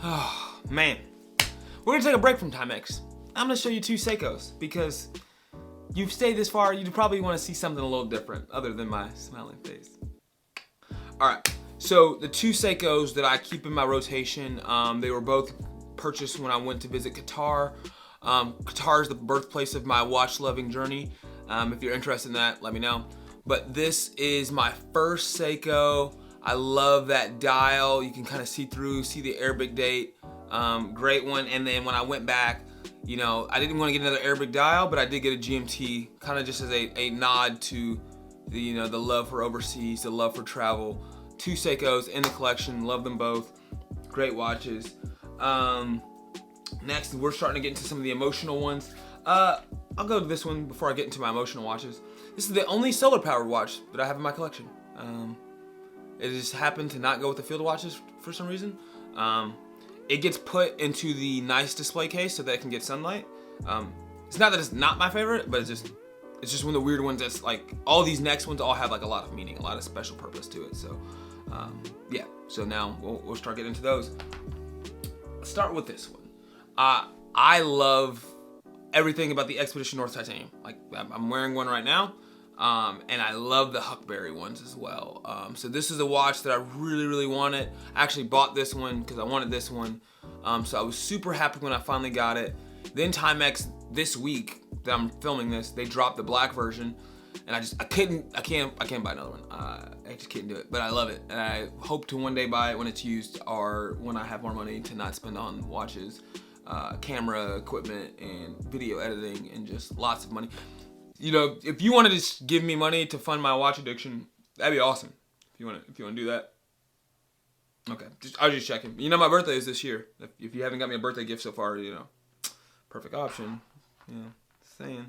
Oh, man. We're gonna take a break from Timex. I'm gonna show you two Seikos because you've stayed this far, you probably wanna see something a little different other than my smiling face. All right, so the two Seikos that I keep in my rotation, they were both purchased when I went to visit Qatar. Qatar is the birthplace of my watch-loving journey. If you're interested in that, let me know. But this is my first Seiko. I love that dial. You can kind of see the Arabic date. Great one. And then when I went back, you know, I didn't want to get another Arabic dial, but I did get a GMT, kind of just as a nod to the, you know, the love for overseas, the love for travel. Two Seikos in the collection, love them both. Great watches. Next, we're starting to get into some of the emotional ones. I'll go to this one before I get into my emotional watches. This is the only solar powered watch that I have in my collection. It just happened to not go with the field watches for some reason. It gets put into the nice display case so that it can get sunlight. It's not that it's not my favorite, but it's just one of the weird ones that's like, all these next ones all have like a lot of meaning, a lot of special purpose to it. So yeah, so now we'll start getting into those. Let's start with this one. I love everything about the Expedition North Titanium. Like, I'm wearing one right now, and I love the Huckberry ones as well. So this is a watch that I really, really wanted. I actually bought this one because I wanted this one. So I was super happy when I finally got it. Then Timex, this week that I'm filming this, they dropped the black version, and I can't buy another one. I just can't do it, but I love it, and I hope to one day buy it when it's used or when I have more money to not spend on watches, camera equipment, and video editing, and just lots of money. You know, if you wanted to give me money to fund my watch addiction, that'd be awesome. If you want to do that. Okay, I was just checking. You know, my birthday is this year. If you haven't got me a birthday gift so far, you know, perfect option. You know, saying.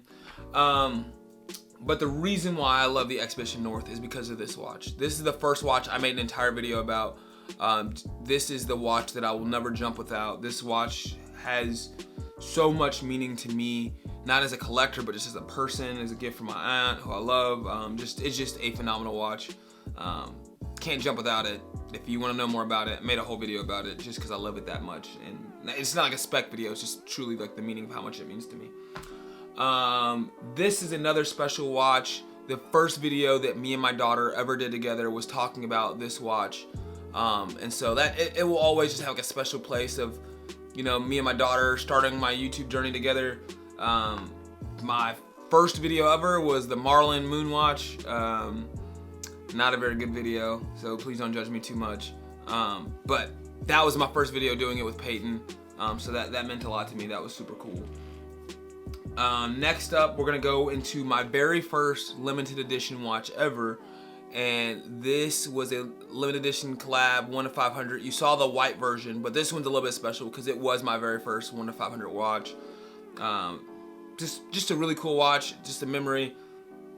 But the reason why I love the Expedition North is because of this watch. This is the first watch I made an entire video about. This is the watch that I will never jump without. This watch has so much meaning to me, not as a collector, but just as a person, as a gift from my aunt, who I love. It's just a phenomenal watch. Can't jump without it. If you want to know more about it, I made a whole video about it just because I love it that much. And it's not like a spec video, it's just truly like the meaning of how much it means to me. This is another special watch. The first video that me and my daughter ever did together was talking about this watch. And so that it will always just have like a special place of, you know, me and my daughter starting my YouTube journey together. My first video ever was the Marlin Moon Watch. Not a very good video, so please don't judge me too much. But that was my first video doing it with Peyton. So that meant a lot to me. That was super cool. Next up, we're gonna go into my very first limited edition watch ever. And this was a limited edition collab 1 to 500. You saw the white version, but this one's a little bit special because it was my very first 1 to 500 watch. Just a really cool watch, just a memory.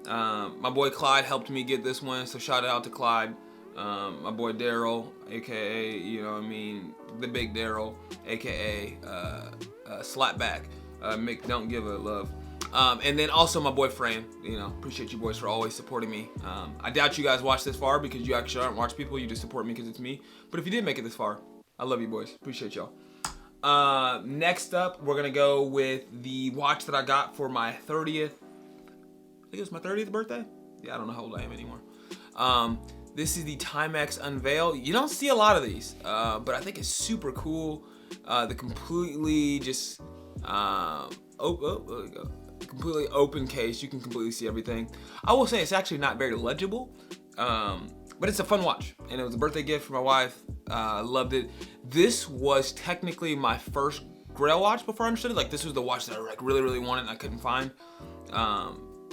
My boy Clyde helped me get this one, so shout out to Clyde. My boy Daryl, aka, you know what I mean, the big Daryl, aka Slapback. Mick Don't Give a Love. And then also my boy Fran, you know, appreciate you boys for always supporting me. I doubt you guys watch this far because you actually aren't watch people, you just support me because it's me. But if you did make it this far, I love you boys, appreciate y'all. Next up, we're gonna go with the watch that I got for my 30th, I think it was my 30th birthday? Yeah, I don't know how old I am anymore. This is the Timex Unveil. You don't see a lot of these, but I think it's super cool. The completely just, there we go. Completely open case, you can completely see everything. I will say it's actually not very legible, but it's a fun watch, and it was a birthday gift for my wife. I loved it. This was technically my first Grail watch before I understood it. Like, this was the watch that I like really, really wanted and I couldn't find.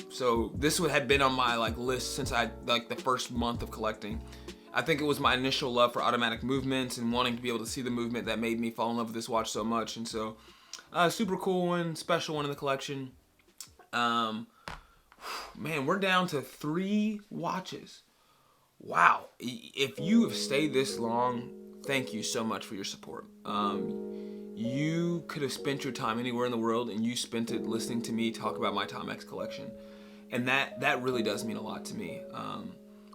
So this had been on my like list since the first month of collecting. I think it was my initial love for automatic movements and wanting to be able to see the movement that made me fall in love with this watch so much. And so, super cool one, special one in the collection. Man, we're down to 3 watches. Wow. If you have stayed this long, thank you so much for your support. You could have spent your time anywhere in the world, and you spent it listening to me talk about my Timex collection. And that really does mean a lot to me.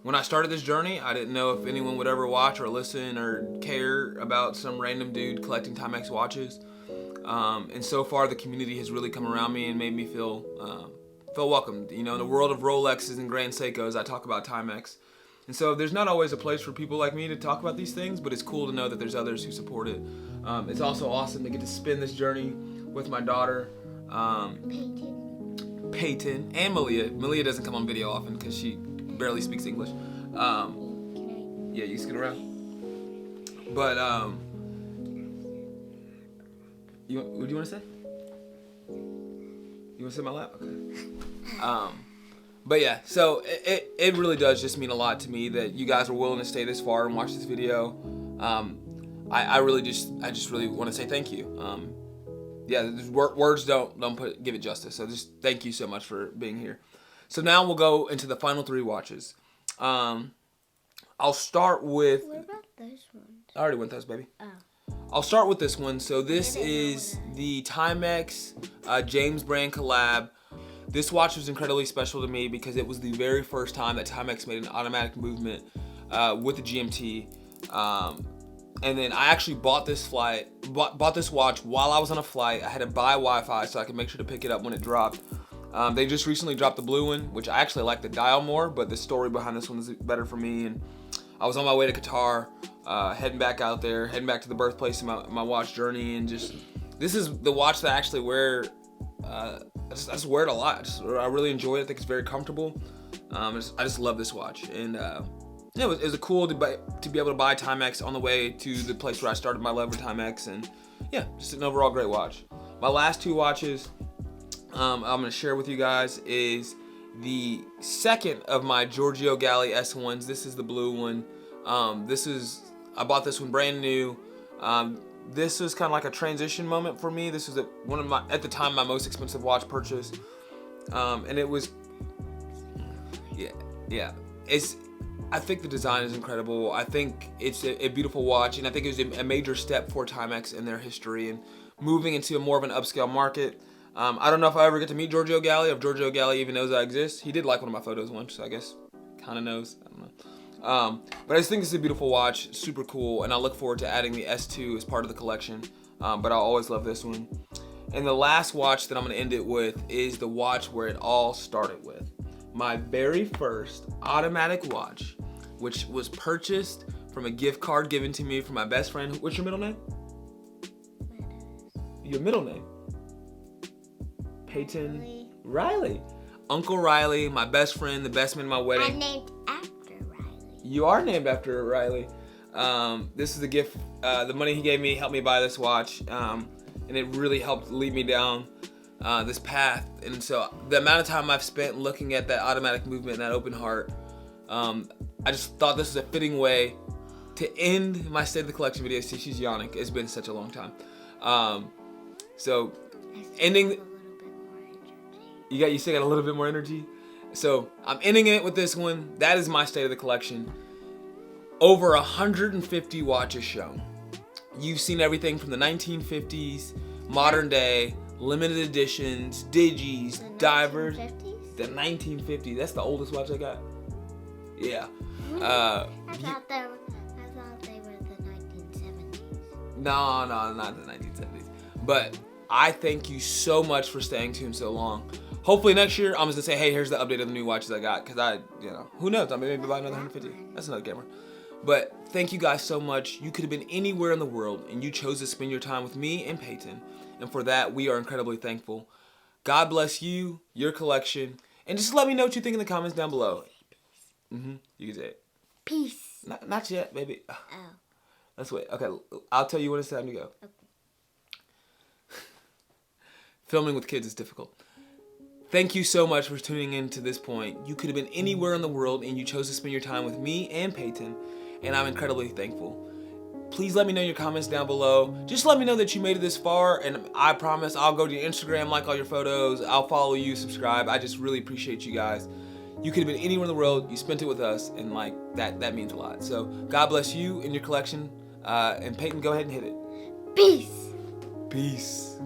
when I started this journey, I didn't know if anyone would ever watch or listen or care about some random dude collecting Timex watches. And so far, the community has really come around me and made me feel welcomed. You know, in the world of Rolexes and Grand Seikos, I talk about Timex. And so there's not always a place for people like me to talk about these things, but it's cool to know that there's others who support it. It's also awesome to get to spend this journey with my daughter, Peyton, and Malia. Malia doesn't come on video often because she barely speaks English. Yeah, you scoot around. But, what do you want to say? You want to sit in my lap? Okay. But yeah, so it really does just mean a lot to me that you guys are willing to stay this far and watch this video. I just really want to say thank you. Yeah, words don't give it justice. So just thank you so much for being here. So now we'll go into the final 3 watches. I'll start with. What about those ones? I already went those, baby. Oh. I'll start with this one. So this is the Timex James Brand collab. This watch was incredibly special to me because it was the very first time that Timex made an automatic movement with the GMT. And then I actually bought this watch while I was on a flight. I had to buy Wi-Fi so I could make sure to pick it up when it dropped. They just recently dropped the blue one, which I actually like the dial more, but the story behind this one is better for me. And I was on my way to Qatar, heading back out there, heading back to the birthplace of my watch journey, and just this is the watch that I actually wear. I just wear it a lot. I really enjoy it. I think it's very comfortable. I just love this watch, and it was cool to be able to buy Timex on the way to the place where I started my love for Timex, and yeah, just an overall great watch. My last 2 watches I'm gonna share with you guys is the second of my Giorgio Galli S1s. This is the blue one. I bought this one brand new. This was kind of like a transition moment for me. This was one of at the time, my most expensive watch purchase. And it was, yeah. I think the design is incredible. I think it's a beautiful watch, and I think it was a major step for Timex in their history and moving into more of an upscale market. I don't know if I ever get to meet Giorgio Galli, if Giorgio Galli even knows I exist. He did like one of my photos once, so I guess kind of knows. I don't know. But I just think it's a beautiful watch, super cool, and I look forward to adding the S2 as part of the collection. But I'll always love this one. And the last watch that I'm gonna end it with is the watch where it all started with. My very first automatic watch, which was purchased from a gift card given to me from my best friend. What's your middle name? Your middle name? Peyton Riley. Uncle Riley, my best friend, the best man at my wedding. I'm named after Riley. You are named after Riley. This is a gift. The money he gave me helped me buy this watch, and it really helped lead me down this path. And so the amount of time I've spent looking at that automatic movement and that open heart, I just thought this was a fitting way to end my State of the Collection video. See, she's yawning. It's been such a long time. So ending. You still got a little bit more energy? So I'm ending it with this one. That is my State of the Collection. Over 150 watches shown. You've seen everything from the 1950s, modern day, limited editions, digis, divers. 1950s? The 1950s. That's the oldest watch I got. Yeah. I thought they were the 1970s. No, not the 1970s. But I thank you so much for staying tuned so long. Hopefully next year, I'm just gonna say, hey, here's the update of the new watches I got. Cause who knows? I may maybe buy another 150. That's another camera. But thank you guys so much. You could have been anywhere in the world and you chose to spend your time with me and Peyton. And for that, we are incredibly thankful. God bless you, your collection. And just let me know what you think in the comments down below. You can say it. Peace. Not yet, baby. Oh. Let's wait. Okay, I'll tell you when it's time to go. Okay. Filming with kids is difficult. Thank you so much for tuning in to this point. You could have been anywhere in the world and you chose to spend your time with me and Peyton, and I'm incredibly thankful. Please let me know in your comments down below. Just let me know that you made it this far, and I promise I'll go to your Instagram, like all your photos, I'll follow you, subscribe. I just really appreciate you guys. You could have been anywhere in the world, you spent it with us, and like that means a lot. So God bless you and your collection. And Peyton, go ahead and hit it. Peace. Peace.